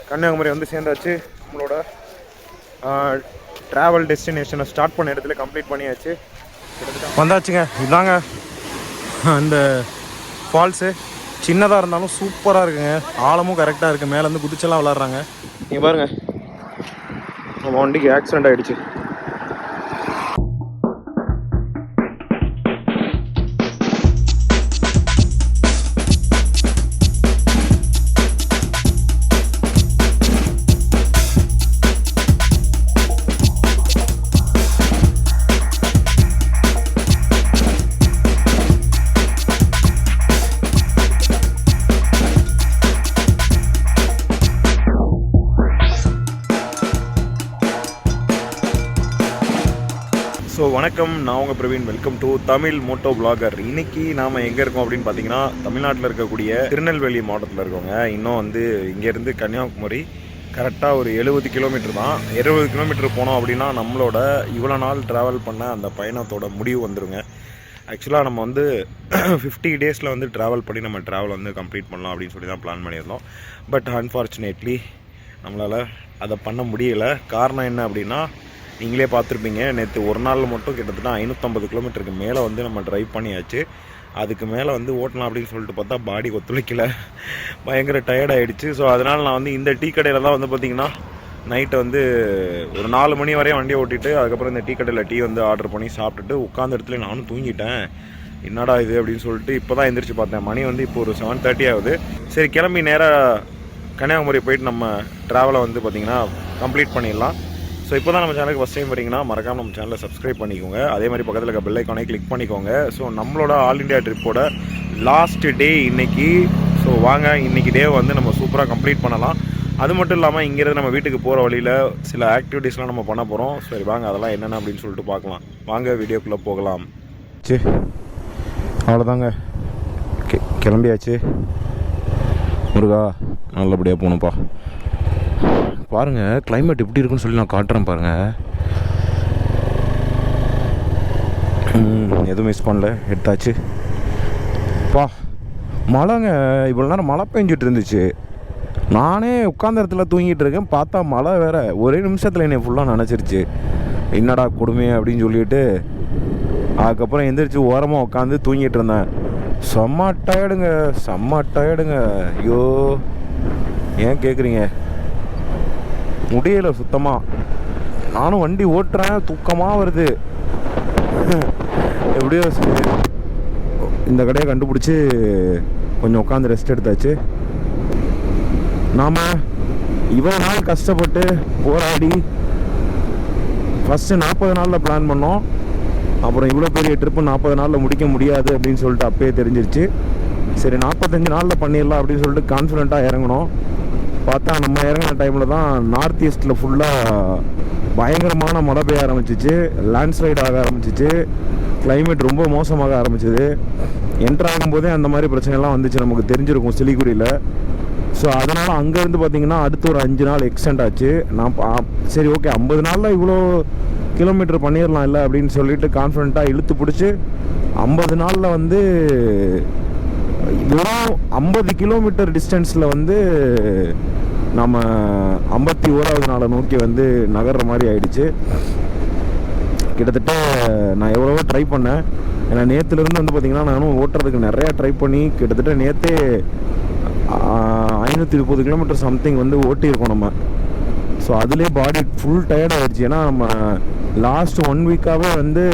கன்னியாகுமரி வந்து சேர்ந்தாச்சு. நம்மளோட travel டெஸ்டினேஷனை start பண்ண இடத்துல கம்ப்ளீட் பண்ணியாச்சு. வந்தாச்சுங்க. இதாங்க அந்த ஃபால்ஸு. சின்னதாக இருந்தாலும் சூப்பராக இருக்குங்க. ஆழமும் கரெக்டாக இருக்குது. மேலேருந்து குதிச்செல்லாம் விளாட்றாங்க. நீங்கள் பாருங்கள், நம்ம வண்டிக்கு ஆக்சிடெண்ட் ஆகிடுச்சு. ஸோ வணக்கம், நான் உங்கள் Praveen. Welcome to Tamil moto blogger. இன்றைக்கி நாம் எங்கே இருக்கோம் அப்படின்னு பார்த்தீங்கன்னா, தமிழ்நாட்டில் இருக்கக்கூடிய திருநெல்வேலி மாவட்டத்தில் இருக்கோங்க. இன்னும் வந்து இங்கேருந்து கன்னியாகுமரி கரெக்டாக ஒரு 70 கிலோமீட்டர் தான். 20 கிலோமீட்டர் போனோம் அப்படின்னா நம்மளோட இவ்வளோ நாள் ட்ராவல் பண்ண அந்த பயணத்தோட முடிவு வந்துடுங்க. ஆக்சுவலாக நம்ம வந்து 50 டேஸில் வந்து ட்ராவல் பண்ணி நம்ம ட்ராவல் வந்து கம்ப்ளீட் பண்ணலாம் அப்படின்னு சொல்லி தான் பிளான் பண்ணியிருந்தோம். பட் அன்ஃபார்ச்சுனேட்லி நம்மளால் அதை பண்ண முடியலை. காரணம் என்ன அப்படின்னா, நீங்களே பார்த்துருப்பீங்க, நேற்று ஒரு நாளில் மட்டும் கிட்டத்தட்ட 550 கிலோமீட்டருக்கு மேலே வந்து நம்ம ட்ரைவ் பண்ணியாச்சு. அதுக்கு மேலே வந்து ஓட்டலாம் அப்படின்னு சொல்லிட்டு பார்த்தா பாடி ஒத்துழைக்கல, பயங்கர டயர்ட் ஆகிடுச்சு. ஸோ அதனால் நான் வந்து இந்த டீ கடையில் தான் வந்து பார்த்திங்கன்னா நைட்டு வந்து ஒரு 4 மணி வரையும் வண்டியை ஓட்டிட்டு அதுக்கப்புறம் இந்த டீ கடையில் டீ வந்து ஆர்டர் பண்ணி சாப்பிட்டுட்டு உட்காந்த இடத்துல நானும் தூங்கிட்டேன். என்னடா இது அப்படின்னு சொல்லிட்டு இப்போ தான் எந்திரிச்சு பார்த்தேன். மணி வந்து இப்போ ஒரு 7:30 ஆகுது. சரி, கிளம்பி நேராக கன்னியாகுமரி போயிட்டு நம்ம ட்ராவலை வந்து பார்த்திங்கன்னா கம்ப்ளீட் பண்ணிடலாம். ஸோ இப்போ தான் நம்ம சேனலுக்கு ஃபஸ்ட் டைம் வரீங்கன்னா மறக்காமல் நம்ம சேனலை சப்ஸ்கிரைப் பண்ணிக்கோங்க. அதே மாதிரி பக்கத்தில் இருக்க பெல் ஐக்கானை கிளிக் பண்ணிக்கோங்க. ஸோ நம்மளோட ஆல் இண்டியா ட்ரிப்போட லாஸ்ட் டே இன்றைக்கி. ஸோ வாங்க, இன்றைக்கி டே வந்து நம்ம சூப்பராக கம்ப்ளீட் பண்ணலாம். அது மட்டும் இல்லாமல் இங்கேருந்து நம்ம வீட்டுக்கு போகிற வழியில் சில ஆக்டிவிட்டீஸ்லாம் நம்ம பண்ண போகிறோம். சரி வாங்க, அதெல்லாம் என்னென்ன அப்படின்னு சொல்லிட்டு பார்க்கலாம். வாங்க வீடியோக்குள்ளே போகலாம். சரி, அவ்வளோதாங்க, கிளம்பியாச்சு. முருகா நல்லபடியாக போகணும்ப்பா. பாருங்கள் கிளைமேட் எப்படி இருக்குன்னு சொல்லி நான் காட்டுறேன் பாருங்கள். எதுவும் மிஸ் பண்ணல, எடுத்தாச்சு. பா மழைங்க, இவ்வளோ நேரம் மழை பெஞ்சிட்டு இருந்துச்சு. நானே உட்காந்த இடத்துல தூங்கிட்டு இருக்கேன், பார்த்தா மழை வேறு ஒரே நிமிஷத்தில் என்னை ஃபுல்லாக நினச்சிருச்சு. என்னடா கொடுமை அப்படின்னு சொல்லிட்டு அதுக்கப்புறம் எந்திரிச்சு ஓரமாக உட்காந்து தூங்கிட்டு இருந்தேன். செம்ம டயர்டுங்க. ஐயோ, ஏன் கேட்குறீங்க, முடியலை சுத்தமாக. நானும் வண்டி ஓட்டுறேன், தூக்கமாக வருது. எப்படியோ இந்த கடையை கண்டுபிடிச்சி கொஞ்சம் உட்காந்து ரெஸ்ட் எடுத்தாச்சு. நாம் இவ்வளோ நாள் கஷ்டப்பட்டு போராடி ஃபஸ்ட்டு 40 நாளில் பிளான் பண்ணோம். அப்புறம் இவ்வளோ பெரிய ட்ரிப்பு 40 நாளில் முடிக்க முடியாது அப்படின்னு சொல்லிட்டு அப்பயே தெரிஞ்சிருச்சு. சரி 45 நாளில் பண்ணிடலாம் அப்படின்னு சொல்லிட்டு கான்ஃபிடெண்ட்டாக இறங்கணும். பார்த்தா நம்ம இறங்கின டைமில் தான் நார்த் ஈஸ்ட்டில் ஃபுல்லாக பயங்கரமான மழை பெய்ய ஆரம்பிச்சிச்சு, லேண்ட்ஸ்லைட் ஆக ஆரம்பிச்சிச்சு, கிளைமேட் ரொம்ப மோசமாக ஆரம்பிச்சிது. என்ட்ரு ஆகும்போதே அந்த மாதிரி பிரச்சனைலாம் வந்துச்சு, நமக்கு தெரிஞ்சிருக்கும் சிலிகுரியில். ஸோ அதனால் அங்கேருந்து பார்த்திங்கன்னா அடுத்து ஒரு 5 நாள் எக்ஸ்டெண்ட் ஆச்சு. நான் சரி ஓகே 50 நாளில் இவ்வளோ கிலோமீட்டர் பண்ணிடலாம் இல்லை அப்படின்னு சொல்லிட்டு கான்ஃபிடெண்ட்டாக இழுத்து பிடிச்சி 50 நாளில் வந்து வெறும் 50 கிலோமீட்டர் டிஸ்டன்ஸில் வந்து நம்ம 51வது நாளை நோக்கி வந்து நகர்ற மாதிரி ஆயிடுச்சு. கிட்டத்தட்ட நான் எவ்வளவோ ட்ரை பண்ணேன். ஏன்னா நேற்றுலேருந்து வந்து பார்த்திங்கன்னா நானும் ஓட்டுறதுக்கு நிறையா ட்ரை பண்ணி கிட்டத்தட்ட நேற்றே 530 கிலோமீட்டர் சம்திங் வந்து ஓட்டியிருக்கோம் நம்ம. ஸோ அதுலேயே பாடி ஃபுல் டயர்ட் ஆகிடுச்சு. ஏன்னா நம்ம லாஸ்ட் 1 வீக்காகவே வந்து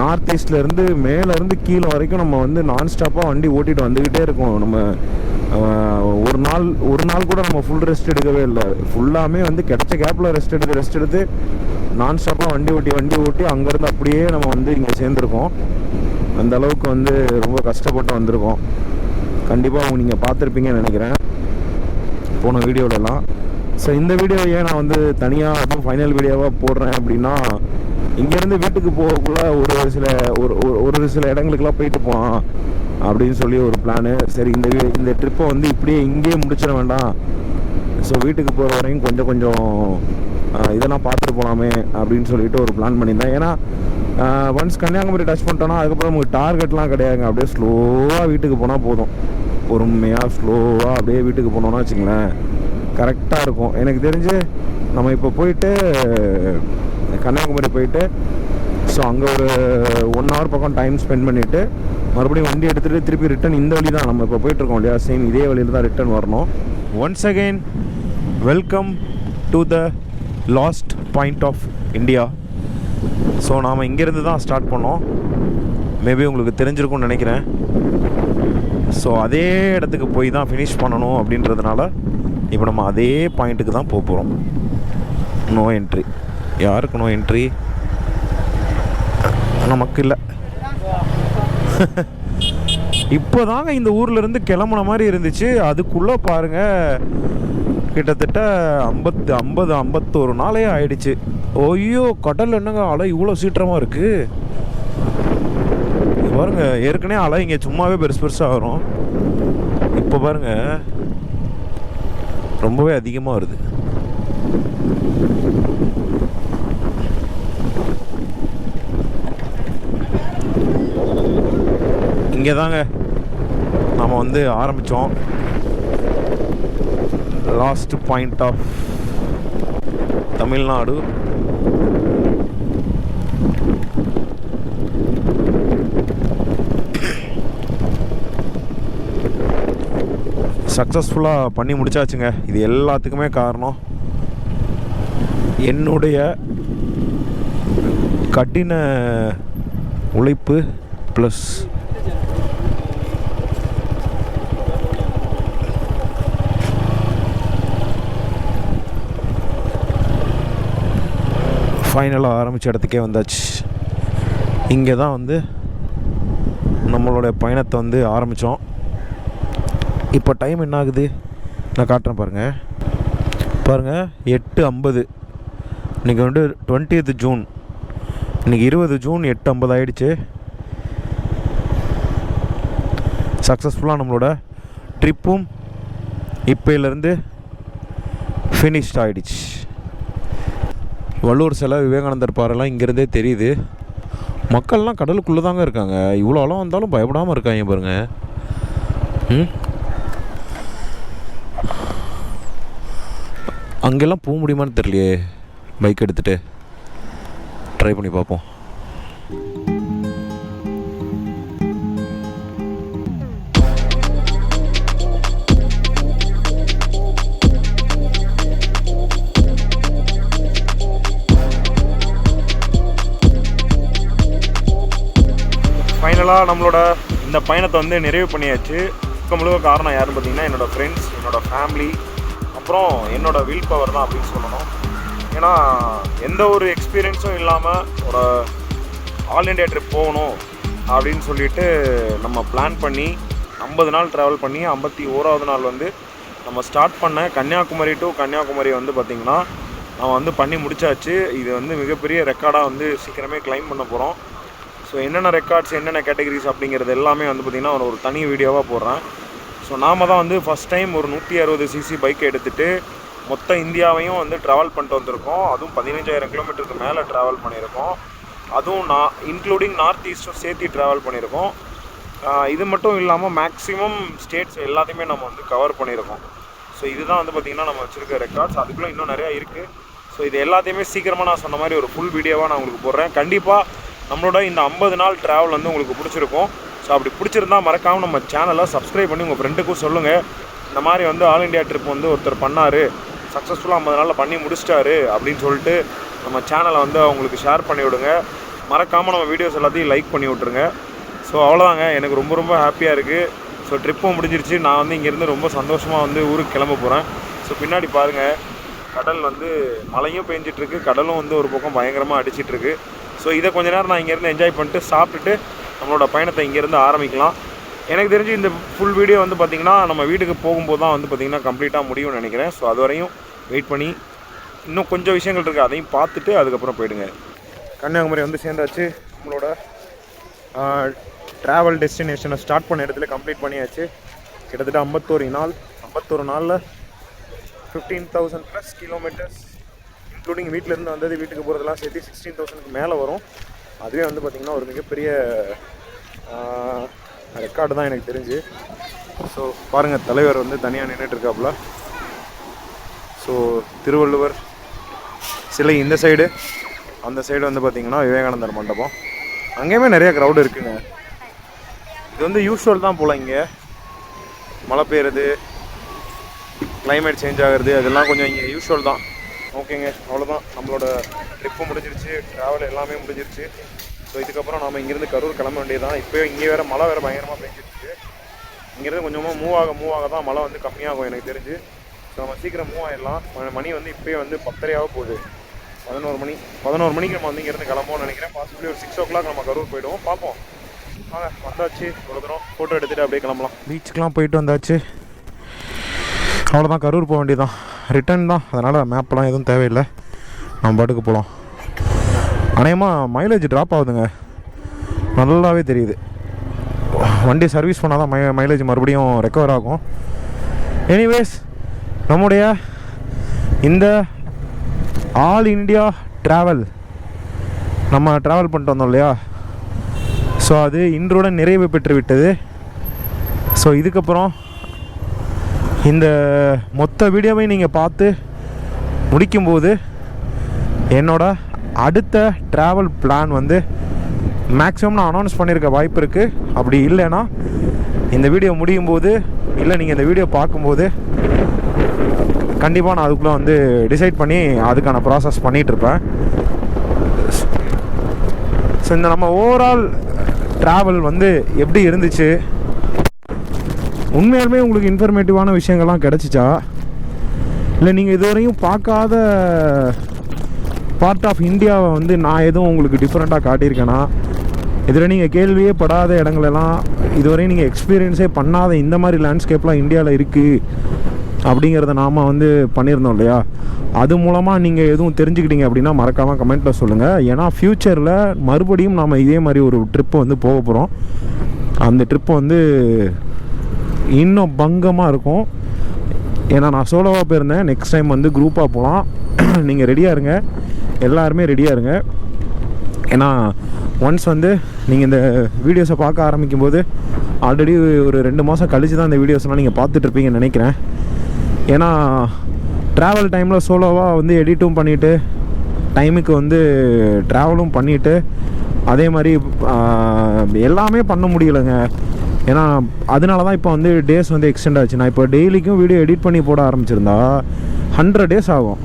நார்த் ஈஸ்ட்லேருந்து மேலேருந்து கீழே வரைக்கும் நம்ம வந்து நான்ஸ்டாப்பாக வண்டி ஓட்டிகிட்டு வந்துக்கிட்டே இருக்கோம். நம்ம ஒரு நாள் கூட நம்ம ஃபுல் ரெஸ்ட் எடுக்கவே இல்லை. ஃபுல்லாமே வந்து கிடைச்ச கேப்பில் ரெஸ்ட் எடுத்து நான்ஸ்டாப்பாக வண்டி ஓட்டி அங்கேருந்து அப்படியே நம்ம வந்து இங்கே சேர்ந்துருக்கோம். அந்த அளவுக்கு வந்து ரொம்ப கஷ்டப்பட்டு வந்திருக்கோம். கண்டிப்பாக நீங்கள் பார்த்துருப்பீங்கன்னு நினைக்கிறேன் போன வீடியோலலாம். ஸோ இந்த வீடியோ ஏன் நான் வந்து தனியாக அதுவும் ஃபைனல் வீடியோவாக போடுறேன் அப்படின்னா, இங்கேருந்து வீட்டுக்கு போகக்குள்ள ஒரு சில இடங்களுக்கெல்லாம் போயிட்டு போகலாம் அப்படின்னு சொல்லி ஒரு பிளானு. சரி இந்த ட்ரிப்பை வந்து இப்படியே இங்கேயே முடிச்சிட வேண்டாம். ஸோ வீட்டுக்கு போகிற வரையும் கொஞ்சம் இதெல்லாம் பார்த்துட்டு போகலாமே அப்படின்னு சொல்லிட்டு ஒரு பிளான் பண்ணியிருந்தேன். ஏன்னா ஒன்ஸ் கன்னியாகுமரி டச் பண்ணிட்டோன்னா அதுக்கப்புறம் நமக்கு டார்கெட்லாம் கிடையாதுங்க. அப்படியே ஸ்லோவாக வீட்டுக்கு போனால் போதும். பொறுமையாக ஸ்லோவாக அப்படியே வீட்டுக்கு போனோன்னா வச்சுங்களேன், கரெக்டாக இருக்கும். எனக்கு தெரிஞ்சு நம்ம இப்போ போயிட்டு கன்னியாகுமரி போயிட்டு ஸோ அங்கே ஒரு 1 hour பக்கம் டைம் ஸ்பெண்ட் பண்ணிவிட்டு மறுபடியும் வண்டி எடுத்துகிட்டு திருப்பி ரிட்டன் இந்த வழி தான் நம்ம இப்போ போயிட்டுருக்கோம் இல்லையா, சேம் இதே வழியில் தான் ரிட்டன் வரணும். Once again welcome to the last point of India. So நாம் இங்கேருந்து தான் ஸ்டார்ட் பண்ணோம். மேபி உங்களுக்கு தெரிஞ்சிருக்கும்னு நினைக்கிறேன். ஸோ அதே இடத்துக்கு போய் தான் ஃபினிஷ் பண்ணணும் அப்படின்றதுனால இப்போ நம்ம அதே பாயிண்ட்டுக்கு தான் போக போகிறோம். No entry. யாருக்கு நோ என்ட்ரி? நமக்கு இல்லை. இப்போ தாங்க இந்த ஊர்லேருந்து கிளம்புன மாதிரி இருந்துச்சு. அதுக்குள்ளே பாருங்கள் கிட்டத்தட்ட 51 நாளே ஆயிடுச்சு. ஐயோ, கடல் என்னங்க அலை இவ்வளோ சீக்கிரமாக இருக்குது பாருங்க. ஏற்கனவே அலை இங்கே சும்மாவே பெருசாக வரும். இப்போ பாருங்க ரொம்பவே அதிகமாக வருது. இங்கே தாங்க நாம் வந்து ஆரம்பித்தோம். Last point of Tamil Nadu. சக்ஸஸ்ஃபுல்லாக பண்ணி முடிச்சாச்சுங்க. இது எல்லாத்துக்குமே காரணம் என்னுடைய கடின உழைப்பு ப்ளஸ் ஃபைனலாக ஆரம்பித்த இடத்துக்கே வந்தாச்சு. இங்கே தான் வந்து நம்மளோட பயணத்தை வந்து ஆரம்பித்தோம். இப்போ டைம் என்ன ஆகுது நான் காட்டுறேன் பாருங்கள் 8:50. இன்றைக்கி வந்து 20th ஜூன். இன்றைக்கி 20 ஜூன் 8:50 ஆகிடுச்சு. சக்ஸஸ்ஃபுல்லாக நம்மளோட ட்ரிப்பும் இப்போலேருந்து ஃபினிஷ்ட் ஆகிடுச்சு. வள்ளுவர் சிலை, விவேகானந்தர் பாறைலாம் இங்கேருந்தே தெரியுது. மக்கள்லாம் கடலுக்குள்ளே தாங்க இருக்காங்க. இவ்வளோ அளவு வந்தாலும் பயப்படாமல் இருக்காங்க பாருங்கள். அங்கெல்லாம் போக முடியுமான்னு தெரியலையே. பைக் எடுத்துகிட்டு ட்ரை பண்ணி பார்ப்போம். ஃபைனலாக நம்மளோட இந்த பயணத்தை வந்து நிறைவு பண்ணியாச்சு. முழுக்க காரணம் யாருன்னு பார்த்தீங்கன்னா என்னோடய ஃப்ரெண்ட்ஸ், என்னோடய ஃபேமிலி, அப்புறம் என்னோடய வில் பவர் தான் அப்படின்னு சொல்லணும். ஏன்னா எந்த ஒரு எக்ஸ்பீரியன்ஸும் இல்லாமல் ஒரு ஆல் இண்டியா ட்ரிப் போகணும் அப்படின்னு சொல்லிட்டு நம்ம பிளான் பண்ணி 50 நாள் ட்ராவல் பண்ணி 51வது நாள் வந்து நம்ம ஸ்டார்ட் பண்ண கன்னியாகுமரி டு கன்னியாகுமரி வந்து பார்த்திங்கன்னா நம்ம வந்து பண்ணி முடிச்சாச்சு. இது வந்து மிகப்பெரிய ரெக்கார்டாக வந்து சீக்கிரமே கிளைம் பண்ண போகிறோம். ஸோ என்னென்ன ரெக்கார்ட்ஸ், என்னென்ன கேட்டகரிஸ் அப்படிங்கிறது எல்லாமே வந்து பார்த்திங்கன்னா ஒரு தனி வீடியோவாக போடுறேன். ஸோ நாம் தான் வந்து ஃபஸ்ட் டைம் ஒரு 160cc பைக்கை எடுத்துகிட்டு மொத்த இந்தியாவையும் வந்து ட்ராவல் பண்ணிட்டு வந்திருக்கோம். அதுவும் 15,000 கிலோமீட்டருக்கு மேலே ட்ராவல் பண்ணியிருக்கோம். அதுவும் இன்க்ளூடிங் நார்த் ஈஸ்ட்டும் சேர்த்து ட்ராவல் பண்ணியிருக்கோம். இது மட்டும் இல்லாமல் மேக்ஸிமம் ஸ்டேட்ஸ் எல்லாத்தையுமே நம்ம வந்து கவர் பண்ணியிருக்கோம். ஸோ இதுதான் வந்து பார்த்திங்கன்னா நம்ம வச்சுருக்க ரெக்கார்ட்ஸ். அதுக்குள்ளே இன்னும் நிறையா இருக்குது. ஸோ இது எல்லாத்தையுமே சீக்கிரமாக நான் சொன்ன மாதிரி ஒரு ஃபுல் வீடியோவாக நான் உங்களுக்கு போடுறேன். கண்டிப்பாக நம்மளோட இந்த 50 நாள் ட்ராவல் வந்து உங்களுக்கு பிடிச்சிருக்கும். ஸோ அப்படி பிடிச்சிருந்தா மறக்காமல் நம்ம சேனலை சப்ஸ்கிரைப் பண்ணி உங்கள் ஃப்ரெண்டுக்கும் சொல்லுங்கள். இந்த மாதிரி வந்து ஆல் இண்டியா ட்ரிப் வந்து ஒருத்தர் பண்ணார், சக்ஸஸ்ஃபுல்லாக 50 நாளில் பண்ணி முடிச்சிட்டாரு அப்படின்னு சொல்லிட்டு நம்ம சேனலை வந்து அவங்களுக்கு ஷேர் பண்ணி விடுங்க. மறக்காமல் நம்ம வீடியோஸ் எல்லாத்தையும் லைக் பண்ணி விட்ருங்க. ஸோ அவ்வளோதாங்க, எனக்கு ரொம்ப ரொம்ப ஹாப்பியாக இருக்குது. ஸோ ட்ரிப்பும் முடிஞ்சிருச்சு. நான் வந்து இங்கேருந்து ரொம்ப சந்தோஷமாக வந்து ஊருக்கு கிளம்ப போகிறேன். ஸோ பின்னாடி பாருங்கள், கடல் வந்து மழையும் பெஞ்சிட்ருக்கு, கடலும் வந்து ஒரு பக்கம் பயங்கரமாக அடிச்சிட்ருக்கு. ஸோ இதை கொஞ்ச நேரம் நான் இங்கேருந்து என்ஜாய் பண்ணிட்டு சாப்பிட்டுட்டு நம்மளோட பயணத்தை இங்கேருந்து ஆரம்பிக்கலாம். எனக்கு தெரிஞ்சு இந்த ஃபுல் வீடியோ வந்து பார்த்திங்கன்னா நம்ம வீட்டுக்கு போகும்போது தான் வந்து பார்த்திங்கன்னா கம்ப்ளீட்டாக முடியும்னு நினைக்கிறேன். ஸோ அது வரையும் வெயிட் பண்ணி இன்னும் கொஞ்சம் விஷயங்கள் இருக்குது, அதையும் பார்த்துட்டு அதுக்கப்புறம் போயிடுங்க. கன்னியாகுமரி வந்து சேர்ந்தாச்சு. நம்மளோட ட்ராவல் டெஸ்டினேஷனை ஸ்டார்ட் பண்ண இடத்துல கம்ப்ளீட் பண்ணியாச்சு. கிட்டத்தட்ட 51 நாளில் 15,000+ கிலோமீட்டர்ஸ் இன்க்ளூடிங் வீட்டிலேருந்து வந்தது வீட்டுக்கு போகிறதெல்லாம் சேர்த்து 16,000க்கு மேலே வரும். அதுவே வந்து பார்த்திங்கன்னா ஒரு மிகப்பெரிய ரெக்கார்டு தான் எனக்கு தெரிஞ்சு. ஸோ பாருங்கள், தலைவர் வந்து தனியாக நின்றுட்டுருக்காப்புல. ஸோ திருவள்ளுவர் சிலை இந்த சைடு, அந்த சைடு வந்து பார்த்திங்கன்னா விவேகானந்தர் மண்டபம். அங்கேயுமே நிறைய க்ரௌடு இருக்குங்க. இது வந்து யூஸ்வல் தான் போல். இங்கே மழை பெய்யுறது, கிளைமேட் சேஞ்ச் ஆகிறது, அதெல்லாம் கொஞ்சம் இங்கே யூஸ்வல் தான். ஓகேங்க, அவ்வளோதான். நம்மளோட ட்ரிப்பு முடிஞ்சிருச்சு, ட்ராவல் எல்லாமே முடிஞ்சிருச்சு. ஸோ இதுக்கப்புறம் நம்ம இங்கேருந்து கரூர் கிளம்ப வேண்டியதான். இப்போ இங்கே வேறு மழை வேறு பயங்கரமாக பெஞ்சிருச்சு. இங்கேருந்து கொஞ்சமாக மூவ் ஆக தான் மழை வந்து கம்மியாகும் எனக்கு தெரிஞ்சு. ஸோ நம்ம சீக்கிரம் மூவ் ஆகிடலாம். மணி வந்து இப்போயே வந்து 10:30 போகுது. 11 மணிக்கு நம்ம வந்து இங்கேருந்து கிளம்போன்னு நினைக்கிறேன். பாசிபிளி ஒரு 6 o'clock நம்ம கரூர் போய்டுவோம். பார்ப்போம். வந்தாச்சு, இவ்வளோ தூரம் ஃபோட்டோ எடுத்துகிட்டு அப்படியே கிளம்பலாம். பீச்சுக்கெலாம் போயிட்டு வந்தாச்சு. அவ்வளோதான், கரூர் போக வேண்டியதான். ரிட்டன் தான், அதனால் மேப்லாம் எதுவும் தேவையில்லை. நம்ம பாட்டுக்கு போகலாம். அநேகமாக மைலேஜ் ட்ராப் ஆகுதுங்க, நல்லாவே தெரியுது. வண்டி சர்வீஸ் பண்ணால் தான் மைலேஜ் மறுபடியும் ரெக்கவர் ஆகும். எனிவேஸ், நம்முடைய இந்த ஆல் இண்டியா ட்ராவல் நம்ம ட்ராவல் பண்ணிட்டு வந்தோம் இல்லையா, ஸோ அது இன்றுடன் நிறைவு பெற்று விட்டது. ஸோ இதுக்கப்புறம் இந்த மொத்த வீடியோவை நீங்கள் பார்த்து முடிக்கும்போது என்னோட அடுத்த ட்ராவல் பிளான் வந்து மேக்ஸிமம் நான் அனௌன்ஸ் பண்ணியிருக்க வாய்ப்பு இருக்குது. அப்படி இல்லைன்னா இந்த வீடியோ முடியும் போது, இல்லை நீங்கள் இந்த வீடியோ பார்க்கும்போது கண்டிப்பாக நான் அதுக்குள்ளே வந்து டிசைட் பண்ணி அதுக்கான ப்ராசஸ் பண்ணிகிட்ருப்பேன். ஸோ இந்த நம்ம ஓவரால் ட்ராவல் வந்து எப்படி இருந்துச்சு, உண்மையாலுமே உங்களுக்கு இன்ஃபர்மேட்டிவான விஷயங்கள்லாம் கிடச்சிச்சா, இல்லை நீங்கள் இதுவரையும் பார்க்காத பார்ட் ஆஃப் இந்தியாவை வந்து நான் எதுவும் உங்களுக்கு டிஃப்ரெண்ட்டாக காட்டியிருக்கேன்னா, இதில் நீங்கள் கேள்வியே படாத இடங்களெல்லாம், இதுவரையும் நீங்கள் எக்ஸ்பீரியன்ஸே பண்ணாத இந்த மாதிரி லேண்ட்ஸ்கேப்லாம் இந்தியாவில் இருக்குது அப்படிங்கிறத நாம் வந்து பண்ணியிருந்தோம் இல்லையா, அது மூலமாக நீங்கள் எதுவும் தெரிஞ்சுக்கிட்டீங்க அப்படின்னா மறக்காமல் கமெண்ட்டில் சொல்லுங்கள். ஏன்னா ஃப்யூச்சரில் மறுபடியும் நாம் இதே மாதிரி ஒரு ட்ரிப்பு வந்து போக போகிறோம். அந்த ட்ரிப்பு வந்து இன்னும் பங்கமாக இருக்கும். ஏன்னா நான் சோலோவாக போயிருந்தேன், நெக்ஸ்ட் டைம் வந்து குரூப்பாக போகலாம். நீங்கள் ரெடியாக இருங்க, எல்லாருமே ரெடியாக இருங்க. ஏன்னா ஒன்ஸ் வந்து நீங்கள் இந்த வீடியோஸை பார்க்க ஆரம்பிக்கும்போது ஆல்ரெடி ஒரு 2 மாதம் கழித்து தான் இந்த வீடியோஸ்லாம் நீங்கள் பார்த்துட்ருப்பீங்கன்னு நினைக்கிறேன். ஏன்னா ட்ராவல் டைமில் சோலோவாக வந்து எடிட்டும் பண்ணிவிட்டு, டைமுக்கு வந்து ட்ராவலும் பண்ணிவிட்டு, அதே மாதிரி எல்லாமே பண்ண முடியலைங்க. ஏன்னா அதனால தான் இப்போ வந்து டேஸ் வந்து எக்ஸ்டெண்ட் ஆச்சு. நான் இப்போ டெய்லிக்கும் வீடியோ எடிட் பண்ணி போட ஆரம்பிச்சிருந்தா 100 days ஆகும்.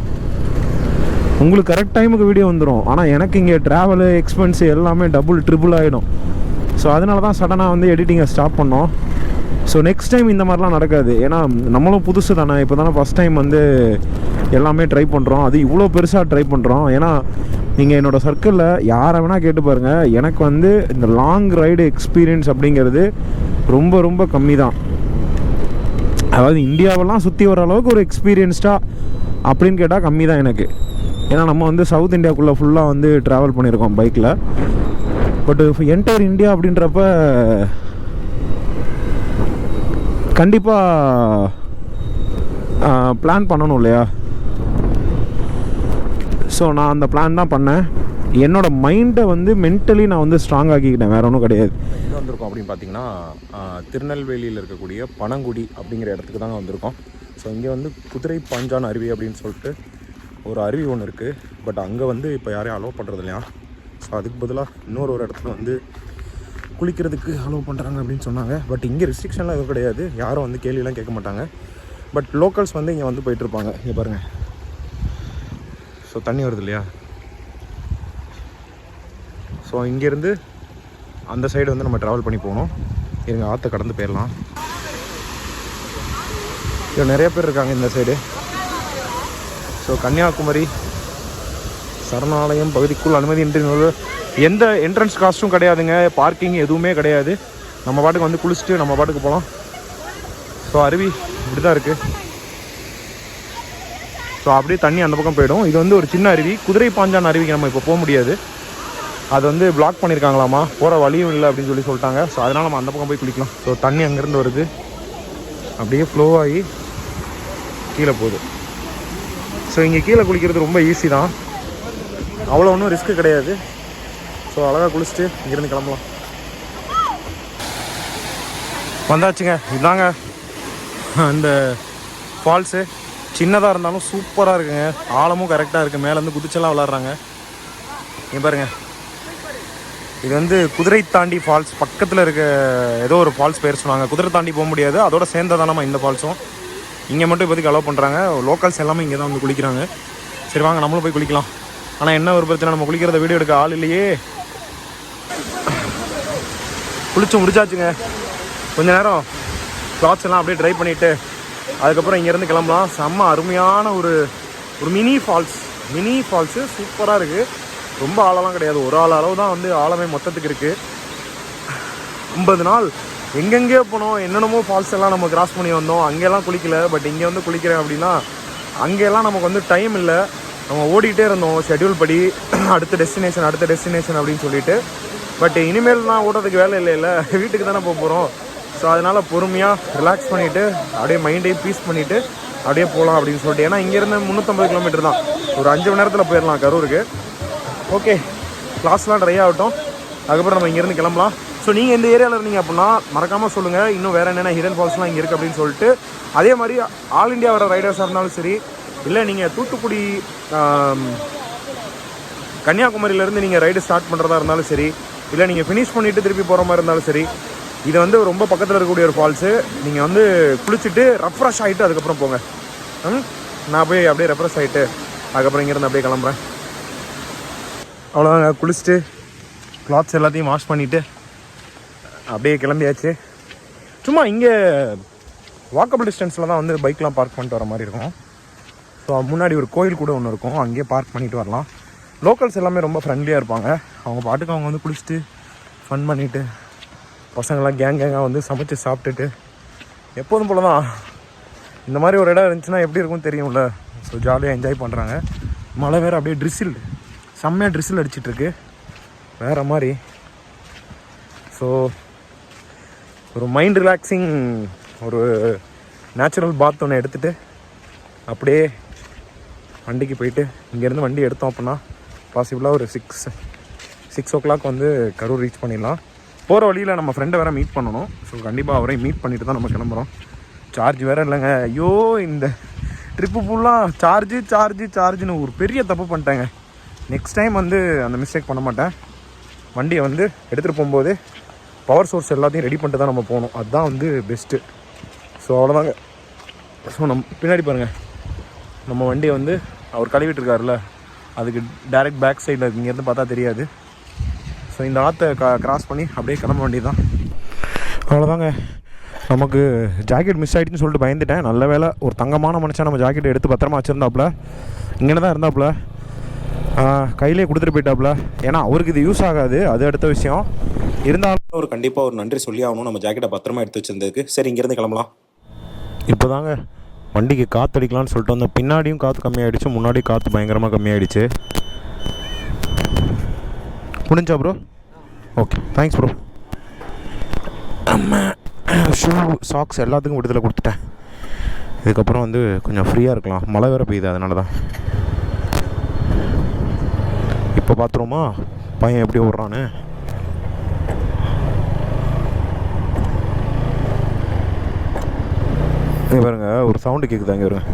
உங்களுக்கு கரெக்ட் டைமுக்கு வீடியோ வந்துடும். ஆனால் எனக்கு இங்கே ட்ராவலு எக்ஸ்பென்ஸு எல்லாமே டபுள் ட்ரிபிள் ஆகிடும். ஸோ அதனால தான் சடனாக வந்து எடிட்டிங்கை ஸ்டாப் பண்ணோம். ஸோ நெக்ஸ்ட் டைம் இந்த மாதிரிலாம் நடக்காது. ஏன்னா நம்மளும் புதுசு தானே, இப்போ தானே ஃபஸ்ட் டைம் வந்து எல்லாமே ட்ரை பண்ணுறோம். அது இவ்வளோ பெருசாக ட்ரை பண்ணுறோம். ஏன்னா நீங்கள் என்னோடய சர்க்கிளில் யாரை வேணால் கேட்டு பாருங்கள், எனக்கு வந்து இந்த லாங் ரைடு எக்ஸ்பீரியன்ஸ் அப்படிங்கிறது ரொம்ப ரொம்ப கம்மி தான். அதாவது இந்தியாவெல்லாம் சுற்றி வர அளவுக்கு ஒரு எக்ஸ்பீரியன்ஸ்டாக அப்படின்னு கேட்டால் கம்மி தான் எனக்கு. ஏன்னா நம்ம வந்து சவுத் இந்தியாவுக்குள்ளே ஃபுல்லாக வந்து ட்ராவல் பண்ணியிருக்கோம் பைக்கில். பட் என்டையர் இந்தியா அப்படின்றப்ப கண்டிப்பாக பிளான் பண்ணணும் இல்லையா. ஸோ நான் அந்த பிளான் தான் பண்ணேன். என்னோடய மைண்டை வந்து மென்டலி நான் வந்து ஸ்ட்ராங் ஆக்கிக்கிட்டேன், வேறு ஒன்றும் கிடையாது. எங்கே வந்திருக்கோம் அப்படின்னு பார்த்தீங்கன்னா, திருநெல்வேலியில் இருக்கக்கூடிய பனங்குடி அப்படிங்கிற இடத்துக்கு தாங்க வந்திருக்கோம். ஸோ இங்கே வந்து குதிரை பாஞ்சான் அருவி அப்படின்னு சொல்லிட்டு ஒரு அருவி ஒன்று இருக்குது. பட் அங்கே வந்து இப்போ யாரையும் அலோவ் பண்ணுறது இல்லையா. ஸோ அதுக்கு பதிலாக இன்னொரு இடத்துல வந்து குளிக்கிறதுக்கு அலோவ் பண்ணுறாங்க அப்படின்னு சொன்னாங்க. பட் இங்கே ரெஸ்ட்ரிக்ஷன்லாம் எதுவும் கிடையாது, யாரும் வந்து கேள்வியெல்லாம் கேட்க மாட்டாங்க. பட் லோக்கல்ஸ் வந்து இங்கே வந்து போயிட்டுருப்பாங்க. இங்கே பாருங்கள், ஸோ தண்ணி வருது இல்லையா. ஸோ இங்கேருந்து அந்த சைடு வந்து நம்ம ட்ராவல் பண்ணி போகணும். இருங்க, ஆற்றை கடந்து போயிடலாம். இதில் நிறைய பேர் இருக்காங்க இந்த சைடு. ஸோ கன்னியாகுமரி சரணாலயம் பகுதிக்குள் அனுமதியின்றி எந்த என்ட்ரன்ஸ் காஸ்ட்டும் கிடையாதுங்க, பார்க்கிங் எதுவுமே கிடையாது. நம்ம பாட்டுக்கு வந்து குளிச்சுட்டு நம்ம பாட்டுக்கு போகலாம். ஸோ அருவி இப்படி தான் இருக்குது. ஸோ அப்படியே தண்ணி அந்த பக்கம் போயிடும். இது வந்து ஒரு சின்ன அருவி, குதிரை பாஞ்சான் அருவிக்கு நம்ம இப்போ போக முடியாது. அது வந்து பிளாக் பண்ணியிருக்காங்களாமா, போகிற வழியும் இல்லை அப்படின்னு சொல்லிட்டாங்க. ஸோ அதனால் நம்ம அந்த பக்கம் போய் குளிக்கலாம். ஸோ தண்ணி அங்கேருந்து வருது, அப்படியே ஃப்ளோ ஆகி கீழே போகுது. ஸோ இங்கே கீழே குளிக்கிறது ரொம்ப ஈஸி தான், அவ்வளோ ஒன்றும் ரிஸ்க்கு கிடையாது. ஸோ அழகாக குளிச்சுட்டு இங்கேருந்து கிளம்பலாம். வந்தாச்சுங்க, இதாங்க அந்த ஃபால்ஸு. சின்னதாக இருந்தாலும் சூப்பராக இருக்குங்க. ஆழமும் கரெக்டாக இருக்குது. மேலேருந்து குதிச்செல்லாம் விளாட்றாங்க. இங்கே பாருங்கள், இது வந்து குதிரை தாண்டி ஃபால்ஸ் பக்கத்தில் இருக்க ஏதோ ஒரு ஃபால்ஸ் பேர் சொன்னாங்க. குதிரை தாண்டி போக முடியாது, அதோட சேர்ந்ததானம்மா இந்த ஃபால்ஸும். இங்கே மட்டும் இப்போதைக்கு அலோவ் பண்ணுறாங்க. லோக்கல்ஸ் எல்லாமே இங்கே தான் வந்து குளிக்கிறாங்க. சரி வாங்க நம்மளும் போய் குளிக்கலாம். ஆனால் என்ன ஒரு பிரச்சனை, நம்ம குளிக்கிறத வீடியோ எடுக்க ஆள் இல்லையே. குளிச்சு முடிச்சாச்சுங்க. கொஞ்ச நேரம் கிளாத்ஸ் எல்லாம் அப்படியே ட்ரை பண்ணிவிட்டு அதுக்கப்புறம் இங்கேருந்து கிளம்பலாம். செம்ம அருமையான ஒரு மினி ஃபால்ஸு சூப்பராக இருக்குது. ரொம்ப ஆழலாம் கிடையாது, ஒரு ஆள் அளவு தான் வந்து ஆழமே மொத்தத்துக்கு இருக்குது. 50 நாள் எங்கெங்கேயோ போனோம், என்னென்னமோ ஃபால்ஸ் எல்லாம் நம்ம கிராஸ் பண்ணி வந்தோம். அங்கெல்லாம் குளிக்கல. பட் இங்கே வந்து குளிக்கிறேன் அப்படின்னா அங்கெல்லாம் நமக்கு வந்து டைம் இல்லை. நம்ம ஓடிக்கிட்டே இருந்தோம் ஷெட்யூல் படி, அடுத்த டெஸ்டினேஷன் அப்படின்னு சொல்லிட்டு. பட் இனிமேல் நான் ஓடுறதுக்கு வேலை இல்லை, வீட்டுக்கு தானே போக போகிறோம். ஸோ அதனால் பொறுமையாக ரிலாக்ஸ் பண்ணிவிட்டு அப்படியே மைண்டையும் பீஸ் பண்ணிவிட்டு அப்படியே போகலாம் அப்படின்னு சொல்லிட்டு. ஏன்னா இங்கேருந்து 350 கிலோமீட்டர் தான், ஒரு 5 மணி நேரத்தில் போயிடலாம் கரூருக்கு. ஓகே, கிளாஸ்லாம் ட்ரை ஆகட்டும், அதுக்கப்புறம் நம்ம இங்கேருந்து கிளம்பலாம். ஸோ நீங்கள் எந்த ஏரியாவில் இருந்தீங்க அப்படின்னா மறக்காமல் சொல்லுங்கள். இன்னும் வேறு என்னென்ன ஹிடன் ஃபால்ஸ்லாம் இங்கே இருக்குது அப்படின்னு சொல்லிட்டு. அதே மாதிரி ஆல் இண்டியா வர ரைடர்ஸாக இருந்தாலும் சரி, இல்லை நீங்கள் தூத்துக்குடி கன்னியாகுமரியிலேருந்து நீங்கள் ரைடு ஸ்டார்ட் பண்ணுறதா இருந்தாலும் சரி, இல்லை நீங்கள் ஃபினிஷ் பண்ணிவிட்டு திருப்பி போகிற மாதிரி இருந்தாலும் சரி, இது வந்து ரொம்ப பக்கத்தில் இருக்கக்கூடிய ஒரு ஃபால்ஸு. நீங்கள் வந்து குளிச்சுட்டு ரெஃப்ரெஷ் ஆகிட்டு அதுக்கப்புறம் போங்க. நான் போய் அப்படியே ரெஃப்ரெஷ் ஆகிட்டு அதுக்கப்புறம் இங்கேருந்து அப்படியே கிளம்புறேன். அவ்வளோதாங்க, குளிச்சுட்டு கிளாத்ஸ் எல்லாத்தையும் வாஷ் பண்ணிவிட்டு அப்படியே கிளம்பியாச்சு. சும்மா இங்கே வாக்கபிள் டிஸ்டன்ஸில் தான் வந்து பைக்லாம் பார்க் பண்ணிட்டு வர மாதிரி இருக்கும். ஸோ முன்னாடி ஒரு கோயில் கூட ஒன்று இருக்கும், அங்கேயே பார்க் பண்ணிவிட்டு வரலாம். லோக்கல்ஸ் எல்லாமே ரொம்ப ஃப்ரெண்ட்லியாக இருப்பாங்க. அவங்க பாட்டுக்கு அவங்க வந்து குளிச்சுட்டு ஃபன் பண்ணிவிட்டு பசங்களாம் கேங்காக வந்து சமைச்சு சாப்பிட்டுட்டு எப்போதும் போல தான். இந்த மாதிரி ஒரு இடம் இருந்துச்சுன்னா எப்படி இருக்கும்னு தெரியும்ல. ஸோ ஜாலியாக என்ஜாய் பண்ணுறாங்க. மழை வேறு அப்படியே செம்மையாக ட்ரிசில் அடிச்சிட்ருக்கு வேறு மாதிரி. ஸோ ஒரு மைண்ட் ரிலாக்ஸிங் ஒரு நேச்சுரல் பாத் ஒன்று எடுத்துகிட்டு அப்படியே வண்டிக்கு போயிட்டு இங்கேருந்து வண்டி எடுத்தோம் அப்படின்னா பாசிபிளாக ஒரு 6 o'clock வந்து கரூர் ரீச் பண்ணிடலாம். போகிற வழியில் நம்ம ஃப்ரெண்டை வேறு மீட் பண்ணணும். ஸோ கண்டிப்பாக அவரையும் மீட் பண்ணிட்டு தான் நம்ம கிளம்புறோம். சார்ஜ் வேறு இல்லைங்க. ஐயோ, இந்த ட்ரிப்பு ஃபுல்லாக சார்ஜுன்னு ஒரு பெரிய தப்பு பண்ணிட்டேங்க. நெக்ஸ்ட் டைம் வந்து அந்த மிஸ்டேக் பண்ண மாட்டேன். வண்டியை வந்து எடுத்துகிட்டு போகும்போது பவர் சோர்ஸ் எல்லாத்தையும் ரெடி பண்ணிட்டு தான் நம்ம போகணும். அதுதான் வந்து பெஸ்ட்டு. ஸோ அவ்வளோதாங்க. ஸோ பின்னாடி பாருங்கள், நம்ம வண்டியை வந்து அவர் கழுவிட்டு இருக்காருல்ல, அதுக்கு டைரெக்ட் பேக் சைடில் இங்கேருந்து பார்த்தா தெரியாது. ஸோ இந்த ஆற்றை கிராஸ் பண்ணி அப்படியே கிளம்ப வேண்டியது தான். அவ்வளோதாங்க. நமக்கு ஜாக்கெட் மிஸ் ஆகிடுன்னு சொல்லிட்டு பயந்துட்டேன். நல்ல வேலை, ஒரு தங்கமான மனுஷன் நம்ம ஜாக்கெட் எடுத்து பத்திரமா வச்சுருந்தாப்புல. இங்கே தான் இருந்தாப்புல, கையிலே கொடுத்துட்டு போயிட்டாப்புல. ஏன்னா அவருக்கு இது யூஸ் ஆகாது, அது அடுத்த விஷயம். இருந்தாலும் ஒரு கண்டிப்பாக ஒரு நன்றி சொல்லி ஆகணும் நம்ம ஜாக்கெட்டை பத்திரமா எடுத்து வச்சுருந்ததுக்கு. சரி, இங்கேருந்து கிளம்பலாம். இப்போ தாங்க வண்டிக்கு காற்றடிக்கலான்னு சொல்லிட்டு வந்தேன். பின்னாடியும் காற்று கம்மியாகிடுச்சு, முன்னாடி காற்று பயங்கரமாக கம்மியாகிடுச்சு. முடிஞ்சா bro? Okay, thanks bro. Shoe socks எல்லாத்துக்கும் விடுதலை கொடுத்துட்டேன். இதுக்கப்புறம் வந்து கொஞ்சம் ஃப்ரீயாக இருக்கலாம். மழை வேறு பெய்யுது, அதனால தான். இப்போ பார்த்துருவோமா பையன் எப்படி ஓடுறான்னு. இங்கே பாருங்க, ஒரு சவுண்டு கேட்குதா இங்கே வருங்க.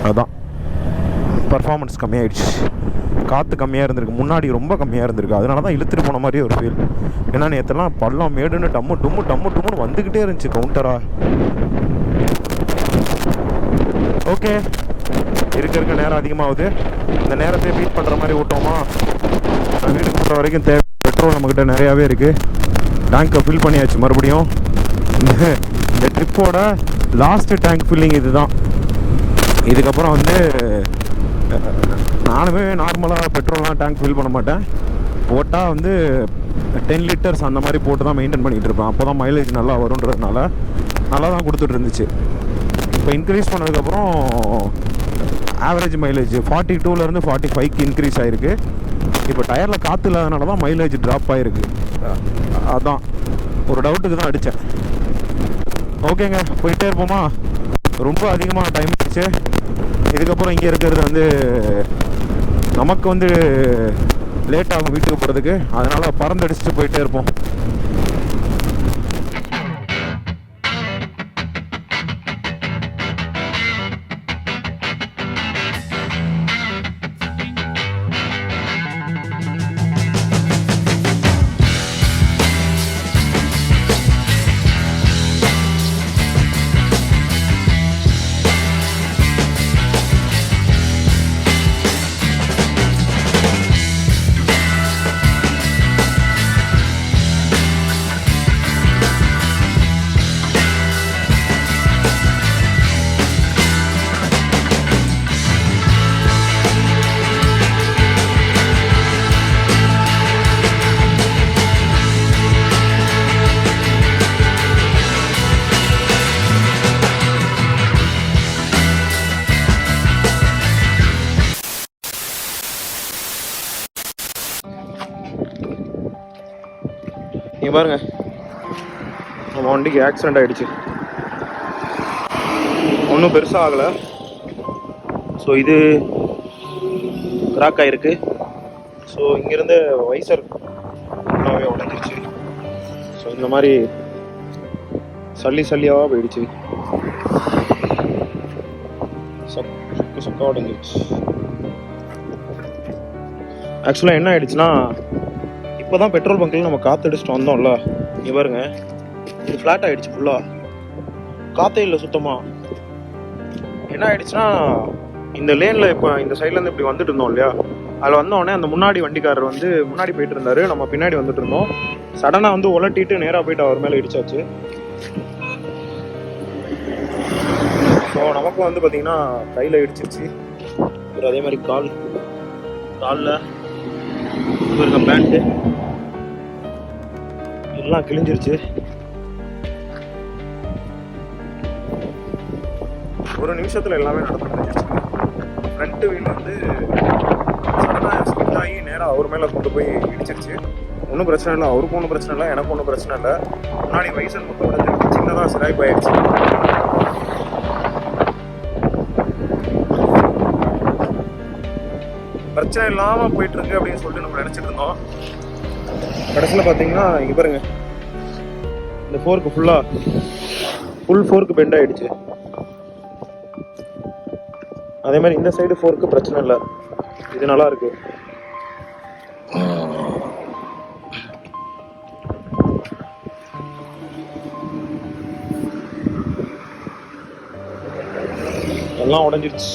அதுதான் பர்ஃபார்மன்ஸ் கம்மியாகிடுச்சு. காற்று கம்மியாக இருந்திருக்கு, முன்னாடி ரொம்ப கம்மியாக இருந்திருக்கு. அதனால தான் இழுத்துட்டு போன மாதிரி ஒரு ஃபீல். ஏன்னா நேற்றுலாம் பள்ளம் மேடுன்னு டம்முன்னு வந்துக்கிட்டே இருந்துச்சு கவுண்டரா. ஓகே, இருக்க நேரம் அதிகமாகுது. இந்த நேரத்தை பீட் பண்ணுற மாதிரி ஓட்டோமா. வீட்டுக்கு போகிற வரைக்கும் பெட்ரோல் நம்மக்கிட்ட நிறையாவே இருக்குது. டேங்கை ஃபில் பண்ணியாச்சு. மறுபடியும் இந்த ட்ரிப்போட லாஸ்ட்டு டேங்க் ஃபில்லிங் இது தான். இதுக்கப்புறம் வந்து நானுமே நார்மலாக பெட்ரோல்லாம் டேங்க் ஃபில் பண்ண மாட்டேன். போட்டால் வந்து 10 liters அந்த மாதிரி போட்டு தான் மெயின்டைன் பண்ணிகிட்டு இருப்பேன். அப்போ தான் மைலேஜ் நல்லா வருன்றதுனால நல்லா தான் கொடுத்துட்டு இருந்துச்சு. இப்போ இன்க்ரீஸ் பண்ணதுக்கப்புறம் ஆவரேஜ் மைலேஜ் 42லேருந்து 45க்கு இன்க்ரீஸ் ஆகிருக்கு. இப்போ டயரில் காற்று இல்லாதனால தான் மைலேஜ் ட்ராப் ஆகிருக்கு. அதான் ஒரு டவுட்டுக்கு தான் அடித்தேன். ஓகேங்க, போயிட்டே இருப்போமா. ரொம்ப அதிகமாக டைம் ஆச்சு. இதுக்கப்புறம் இங்கே இருக்கிறது வந்து நமக்கு வந்து லேட் ஆகும் வீட்டுக்கு போகிறதுக்கு. அதனால் பறந்தடிச்சுட்டு போயிட்டே இருப்போம். நீங்கள் பாருங்க, நம்ம வண்டிக்கு ஆக்சிடெண்ட் ஆகிடுச்சு. ஒன்றும் பெருசாக ஆகலை. ஸோ இது கிராக் ஆகிருக்கு. ஸோ இங்கேருந்து வைசர் ஃபுல்லாகவே உடஞ்சிருச்சு. ஸோ இந்த மாதிரி சல்லியாக போயிடுச்சு. சொக்கா உடஞ்சிருச்சு. ஆக்சுவலாக என்ன ஆயிடுச்சுன்னா, இப்போ தான் பெட்ரோல் பங்க்கில் நம்ம காற்று அடிச்சுட்டு வந்தோம்ல, இங்கே பாருங்க, இது ஃப்ளாட் ஆகிடுச்சு ஃபுல்லாக. காற்றே இல்லை சுத்தமாக. என்ன ஆயிடுச்சுன்னா, இந்த லேனில் இப்போ இந்த சைட்லேருந்து இப்படி வந்துட்டு இருந்தோம் இல்லையா, அதில் வந்தோடனே அந்த முன்னாடி வண்டிக்காரர் வந்து முன்னாடி போயிட்டு இருந்தார், நம்ம பின்னாடி வந்துட்டு இருந்தோம். சடனாக வந்து உலட்டிட்டு நேராக போயிட்டு அவர் மேலே இடிச்சாச்சு. ஸோ நமக்கும் வந்து பார்த்திங்கன்னா கையில் இடிச்சிருச்சு. ஒரு அதே மாதிரி காலில் இருக்க பேண்ட்டு எல்லாம் கிழிஞ்சிருச்சு. ஒரு நிமிஷத்தில் எல்லாமே நடந்து முடிஞ்சிருச்சு. ஃப்ரண்ட் வீல் வந்து சடனாக ஸ்கிட் ஆகி நேராக அவர் மேலே கொண்டு போய் இடிச்சிருச்சு. ஒன்றும் பிரச்சனை இல்லை, அவருக்கும் ஒன்றும் பிரச்சனை இல்லை, எனக்கும் ஒன்றும் பிரச்சனை இல்லை. முன்னாடி வைசன் மட்டும் உடஞ்சிருக்கு, சின்னதாக சிராய்ப்பு ஆயிடுச்சு. பிரச்சனை இல்லாமல் போயிட்டுருக்கு அப்படின்னு சொல்லிட்டு நம்ம நினச்சிட்டு இருந்தோம். கடைசியில் பார்த்தீங்கன்னா இங்கே பாருங்க, இந்த ஃபோர்க்கு ஃபுல் ஃபோர்க்கு பெண்ட் ஆகிடுச்சு. அதே மாதிரி இந்த சைடு ஃபோர்க்கு பிரச்சனை இல்லை, இது நல்லா இருக்கு. எல்லாம் உடஞ்சிருச்சு.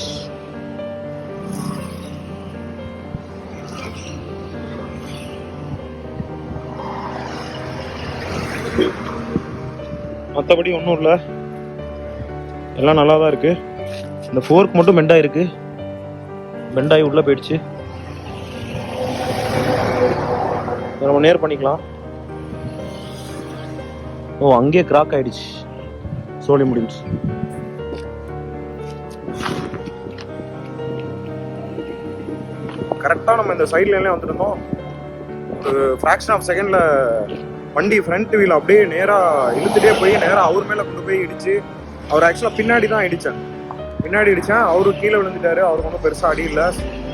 மற்றபடி ஒன்றும் இல்லை, எல்லாம் நல்லா தான் இருக்கு. இந்த ஃபோர்க் மட்டும் பெண்டாயிருக்கு, பெண்டாகி உள்ளே போயிடுச்சு. நம்ம நேர் பண்ணிக்கலாம். ஓ, அங்கேயே கிராக் ஆயிடுச்சு, சோலி முடிஞ்சு. கரெக்டாக நம்ம இந்த சைட்லேயே வந்துருந்தோம். ஒரு ஃப்ராக்ஷன் ஆஃப் செகண்டில் வண்டி ஃப்ரண்ட் வீல் அப்படியே நேராக இழுத்துட்டே போய் நேராக அவர் மேலே கொண்டு போய் இடிச்சு. அவர் ஆக்சுவலாக பின்னாடி தான் இடித்தேன், அவரு கீழே விழுந்துட்டாரு. அவருக்கு ஒன்றும் பெருசாக அடி இல்லை,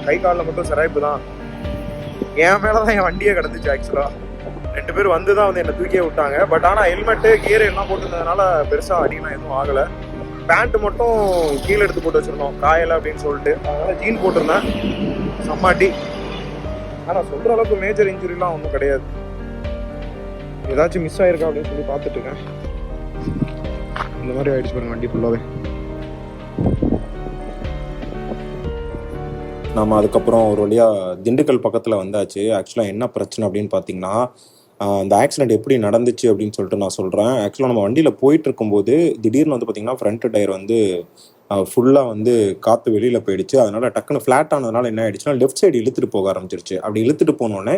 கை காலில் மட்டும் சிராய்ப்பு தான். என் மேலே தான் என் வண்டியே கிடந்துச்சு. ஆக்சுவலாக 2 பேர் வந்து தான் வந்து என்னை தூக்கியே விட்டாங்க. பட் ஆனால் ஹெல்மெட்டு கியர் எல்லாம் போட்டுருந்ததுனால பெருசாக அடிலாம் எதுவும் ஆகலை. பேண்ட்டு மட்டும் கீழே எடுத்து போட்டு வச்சுருந்தோம், காயலை அப்படின்னு சொல்லிட்டு. அதனால் ஜீன் போட்டிருந்தேன், சம்மாட்டி. ஆனால் சொல்கிற அளவுக்கு மேஜர் இன்ஜுரிலாம் ஒன்றும் கிடையாது. ஏதாச்சும் மிஸ் ஆயிருக்கா அப்படின்னு சொல்லி பார்த்துட்டு இருக்கேன். இந்த மாதிரி ஆயிடுச்சு பாருங்க வண்டி ஃபுல்லாகவே. நம்ம அதுக்கப்புறம் ஒரு வழியாக திண்டுக்கல் பக்கத்தில் வந்தாச்சு. ஆக்சுவலாக என்ன பிரச்சனை அப்படின்னு பார்த்தீங்கன்னா, அந்த ஆக்சிடென்ட் எப்படி நடந்துச்சு அப்படின்னு சொல்லிட்டு நான் சொல்கிறேன். ஆக்சுவலாக நம்ம வண்டியில் போயிட்டு இருக்கும்போது திடீர்னு வந்து பார்த்திங்கன்னா ஃப்ரண்ட் டயர் வந்து ஃபுல்லாக வந்து காற்று வெளியில் போயிடுச்சு. அதனால் டக்குன்னு ஃப்ளாட் ஆனதுனால என்ன ஆயிடுச்சுன்னா, லெஃப்ட் சைடு இழுத்துட்டு போக ஆரம்பிச்சிருச்சு. அப்படி இழுத்துட்டு போனோடனே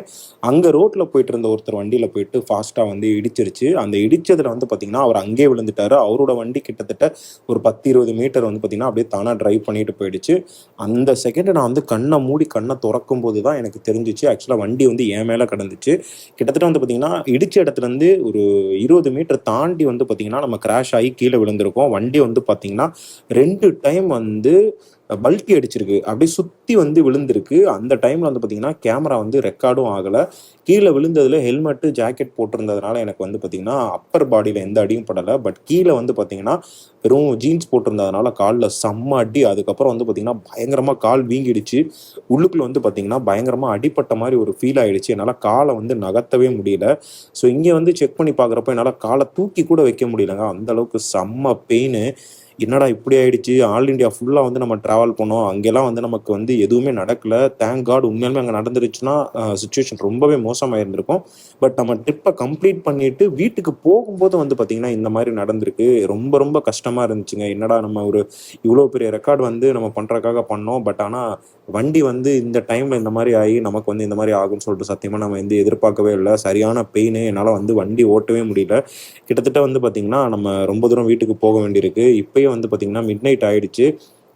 அங்கே ரோட்டில் போயிட்டு இருந்த ஒருத்தர் வண்டியில் போயிட்டு ஃபாஸ்ட்டாக வந்து இடிச்சிருச்சு. அந்த இடிச்சதில் வந்து பார்த்திங்கன்னா அவர் அங்கேயே விழுந்துட்டார். அவரோட வண்டி கிட்டத்தட்ட ஒரு 10-20 மீட்டர் வந்து பார்த்திங்கன்னா அப்படியே தானாக ட்ரைவ் பண்ணிட்டு போயிடுச்சு. அந்த செகண்ட் நான் வந்து கண்ணை திறக்கும் போது தான் எனக்கு தெரிஞ்சிச்சு ஆக்சுவலாக வண்டி வந்து என் மேலே கிடந்துச்சு. கிட்டத்தட்ட வந்து பார்த்திங்கன்னா இடிச்ச இடத்துலேருந்து ஒரு 20 மீட்டர் தாண்டி வந்து பார்த்திங்கன்னா நம்ம கிராஷ் ஆகி கீழே விழுந்திருக்கோம். வண்டி வந்து பார்த்திங்கன்னா 2 டைம் வந்து பல்ட்டி அடிச்சிருக்கு, அப்படியே சுற்றி வந்து விழுந்திருக்கு. அந்த டைமில் வந்து பார்த்திங்கன்னா கேமரா வந்து ரெக்கார்டும் ஆகலை. கீழே விழுந்ததில் ஹெல்மெட்டு ஜாக்கெட் போட்டிருந்ததுனால எனக்கு வந்து பார்த்திங்கன்னா அப்பர் பாடியில் எந்த அடியும் படலை. பட் கீழே வந்து பார்த்திங்கன்னா வெறும் ஜீன்ஸ் போட்டிருந்ததுனால காலில் செம்ம அடி. அதுக்கப்புறம் வந்து பார்த்திங்கன்னா பயங்கரமாக கால் வீங்கிடுச்சு. உள்ளுக்குள்ளே வந்து பார்த்திங்கன்னா பயங்கரமாக அடிப்பட்ட மாதிரி ஒரு ஃபீல் ஆகிடுச்சு. என்னால் காலை வந்து நகர்த்தவே முடியல. ஸோ இங்கே வந்து செக் பண்ணி பார்க்குறப்ப என்னால் காலை தூக்கி கூட வைக்க முடியலங்க, அந்தளவுக்கு செம்ம பெயின். என்னடா இப்படி ஆயிடுச்சு, ஆல் இண்டியா ஃபுல்லாக வந்து நம்ம ட்ராவல் பண்ணோம், அங்கெல்லாம் வந்து நமக்கு வந்து எதுவுமே நடக்கலை. தேங்க் காட், உண்மையாலுமே அங்கே நடந்துருச்சுன்னா சுச்சுவேஷன் ரொம்பவே மோசமாக இருந்திருக்கும். பட் நம்ம ட்ரிப்பை கம்ப்ளீட் பண்ணிட்டு வீட்டுக்கு போகும்போது வந்து பார்த்திங்கன்னா இந்த மாதிரி நடந்திருக்கு. ரொம்ப ரொம்ப கஷ்டமாக இருந்துச்சுங்க. என்னடா நம்ம ஒரு இவ்வளோ பெரிய ரெக்கார்டு வந்து நம்ம பண்ணுறதுக்காக பண்ணோம், பட் ஆனால் வண்டி வந்து இந்த டைமில் இந்த மாதிரி ஆகி நமக்கு வந்து இந்த மாதிரி ஆகும்னு சொல்லிட்டு சத்தியமாக நம்ம வந்து எதிர்பார்க்கவே இல்லை. சரியான பெயின், என்னால் வந்து வண்டி ஓட்டவே முடியல. கிட்டத்தட்ட வந்து பார்த்திங்கன்னா நம்ம ரொம்ப தூரம் வீட்டுக்கு போக வேண்டியிருக்கு. இப்போயே வந்து பார்த்திங்கன்னா மிட் நைட் ஆகிடுச்சு.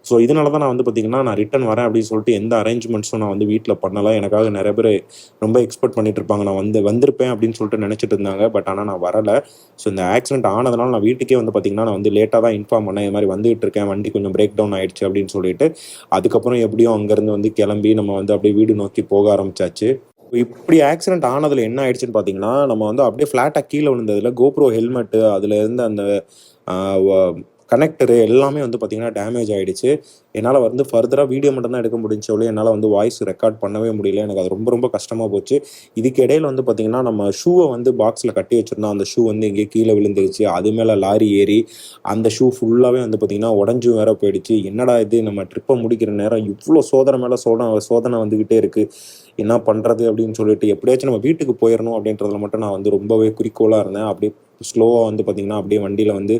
ஸோ இதனால தான் நான் வந்து பார்த்திங்கன்னா நான் ரிட்டன் வரேன் அப்படின்னு சொல்லிட்டு எந்த அரேஞ்ச்மெண்ட்ஸும் நான் வந்து வீட்டில் பண்ணலை. எனக்காக நிறைய பேர் ரொம்ப எக்ஸ்பெக்ட் பண்ணிட்டு இருப்பாங்க, நான் வந்திருப்பேன் அப்படின்னு சொல்லிட்டு நினச்சிட்டு இருந்தாங்க. பட் ஆனால் நான் வரலை. ஸோ இந்த ஆக்சிடென்ட் ஆனதுனால நான் வீட்டுக்கே வந்து பார்த்திங்கன்னா நான் வந்து லேட்டாக தான் இன்ஃபார்ம் பண்ணேன், இது மாதிரி வந்துகிட்டு இருக்கேன், வண்டி கொஞ்சம் பிரேக் டவுன் ஆகிடுச்சு அப்படின்னு சொல்லிட்டு. அதுக்கப்புறம் எப்படியும் அங்கேருந்து வந்து கிளம்பி நம்ம வந்து அப்படியே வீடு நோக்கி போக ஆரம்பிச்சாச்சு. இப்படி ஆக்சிடென்ட் ஆனதில் என்ன ஆயிடுச்சுன்னு பார்த்தீங்கன்னா, நம்ம வந்து அப்படியே ஃப்ளாட்டாக கீழே விழுந்ததில் கோப்ரோ ஹெல்மெட்டு அதில் இருந்த அந்த கனெக்டரு எல்லாமே வந்து பார்த்திங்கன்னா டேமேஜ் ஆகிடுச்சு. என்னால் வந்து ஃபர்தராக வீடியோ மட்டும் தான் எடுக்க முடிஞ்ச ஒழிய என்னால் வந்து வாய்ஸ் ரெக்கார்ட் பண்ணவே முடியல. எனக்கு அது ரொம்ப ரொம்ப கஷ்டமாக போச்சு. இதுக்கு இடையில் வந்து பார்த்திங்கன்னா நம்ம ஷூவை வந்து பாக்ஸில் கட்டி வச்சுருந்தோம். அந்த ஷூ வந்து எங்கேயோ கீழே விழுந்துருச்சு. அது மேலே லாரி ஏறி அந்த ஷூ ஃபுல்லாகவே வந்து பார்த்திங்கன்னா உடஞ்சும் வேற போயிடுச்சு. என்னடா இது, நம்ம ட்ரிப்பை முடிக்கிற நேரம் இவ்வளோ சோதனை மேலே சோதனை வந்துக்கிட்டே இருக்குது, என்ன பண்ணுறது அப்படின்னு சொல்லிட்டு எப்படியாச்சும் நம்ம வீட்டுக்கு போயிடணும் அப்படின்றதுல மட்டும் நான் வந்து ரொம்பவே குறிக்கோளாக இருந்தேன். அப்படியே ஸ்லோவாக வந்து பார்த்திங்கன்னா அப்படியே வண்டியில் வந்து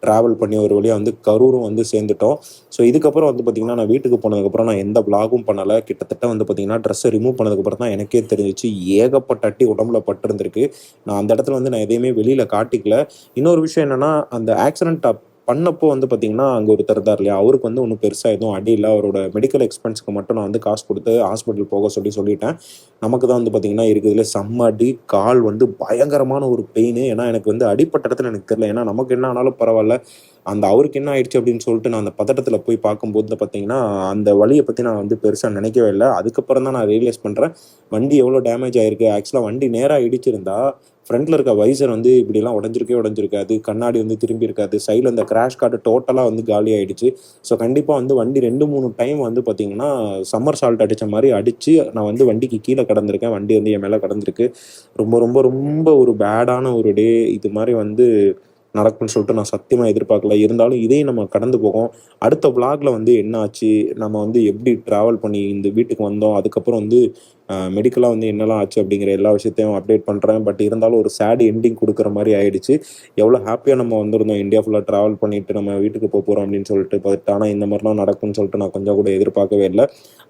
ட்ராவல் பண்ணி ஒரு வழியாக வந்து கரூரும் வந்து சேர்ந்துட்டோம். ஸோ இதுக்கப்புறம் வந்து பார்த்திங்கன்னா நான் வீட்டுக்கு போனதுக்கப்புறம் நான் எந்த விளாகும் பண்ணலை. கிட்டத்தட்ட வந்து பார்த்திங்கன்னா ட்ரெஸ்ஸை ரிமூவ் பண்ணதுக்கப்புறம் தான் எனக்கே தெரிஞ்சிச்சு ஏகப்பட்ட அட்டி உடம்புல பட்டிருந்திருக்கு. நான் அந்த இடத்துல வந்து நான் எதையுமே வெளியில் காட்டிக்கல. இன்னொரு விஷயம் என்னென்னா, அந்த ஆக்சிடென்ட் பண்ணப்போ வந்து பார்த்திங்கன்னா அங்கே ஒருத்தர் இருந்தார் இல்லையா, அவருக்கு வந்து ஒன்றும் பெருசாக எதுவும் அடி இல்லை. அவரோட மெடிக்கல் எக்ஸ்பென்ஸ்க்கு மட்டும் நான் வந்து காசு கொடுத்து ஹாஸ்பிட்டல் போக சொல்லிட்டேன். நமக்கு தான் வந்து பார்த்திங்கன்னா இருக்குதுல செம்ம அடி, கால் வந்து பயங்கரமான ஒரு பெயின். ஏன்னா எனக்கு வந்து அடிப்பட்ட இடத்துல எனக்கு தெரியல. ஏன்னா நமக்கு என்ன ஆனாலும் பரவாயில்ல, அந்த அவருக்கு என்ன ஆயிடுச்சு அப்படின்னு சொல்லிட்டு நான் அந்த பதட்டத்தில் போய் பார்க்கும்போது பார்த்தீங்கன்னா அந்த வழியை பற்றி நான் வந்து பெருசாக நினைக்கவே இல்லை. அதுக்கப்புறம் தான் நான் ரியலைஸ் பண்ணுறேன் வண்டி எவ்வளோ டேமேஜ் ஆகிருக்கு. ஆக்சுவலாக வண்டி நேராக இடிச்சிருந்தா ஃப்ரண்ட்டில் இருக்க வைசர் வந்து இப்படிலாம் உடஞ்சிருக்காது, கண்ணாடி வந்து திரும்பி இருக்காது, சைடில் இந்த கிராஷ் கார்டு டோட்டலாக வந்து காலி ஆகிடுச்சு. ஸோ கண்டிப்பாக வந்து வண்டி 2-3 டைம் வந்து பார்த்திங்கன்னா சம்மர் சால்ட் அடித்த மாதிரி அடித்து நான் வந்து வண்டிக்கு கீழே கடந்திருக்கேன். வண்டி வந்து என் மேலே கடந்திருக்கு. ரொம்ப ரொம்ப ரொம்ப ஒரு பேடான ஒரு டே. இது மாதிரி வந்து நடக்கும்னு சொல்லிட்டு நான் சத்தியமாக எதிர்பார்க்கல. இருந்தாலும் இதையும் நம்ம கடந்து போகும். அடுத்த விளாகில் வந்து என்ன ஆச்சு, நம்ம வந்து எப்படி ட்ராவல் பண்ணி இந்த வீட்டுக்கு வந்தோம், அதுக்கப்புறம் வந்து மெடிக்கலாக வந்து என்னெல்லாம் ஆச்சு அப்படிங்கிற எல்லா விஷயத்தையும் அப்டேட் பண்ணுறேன். பட் இருந்தாலும் ஒரு சேட் எண்டிங் கொடுக்குற மாதிரி ஆகிடுச்சு. எவ்வளோ ஹாப்பியாக நம்ம வந்திருந்தோம், இந்தியா ஃபுல்லாக ட்ராவல் பண்ணிவிட்டு நம்ம வீட்டுக்கு போகிறோம் அப்படின்னு சொல்லிட்டு. பட் ஆனால் இந்த மாதிரிலாம் நடக்கும்னு சொல்லிட்டு நான் கொஞ்சம் கூட எதிர்பார்க்கவே இல்லை.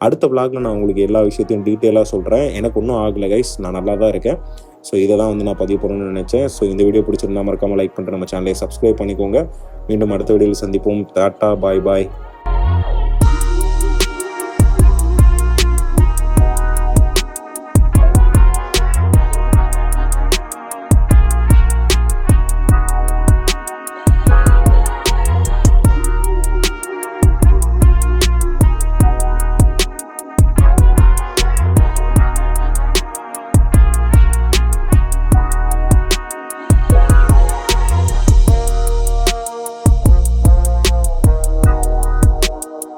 அடுத்த விளாகில் நான் உங்களுக்கு எல்லா விஷயத்தையும் டீட்டெயிலாக சொல்கிறேன். எனக்கு ஒன்றும் ஆகலை கைஸ், நான் நல்லா தான் இருக்கேன். ஸோ இதை தான் வந்து நான் பதிவு பண்ணணும்னு நினச்சேன். ஸோ இந்த வீடியோ பிடிச்சிருந்தா மறக்காமல் லைக் பண்ணிட்டு நம்ம சேனலை சப்ஸ்கிரைப் பண்ணிக்கோங்க. மீண்டும் அடுத்த வீடியோவில் சந்திப்போம். டாட்டா, பாய் பாய்.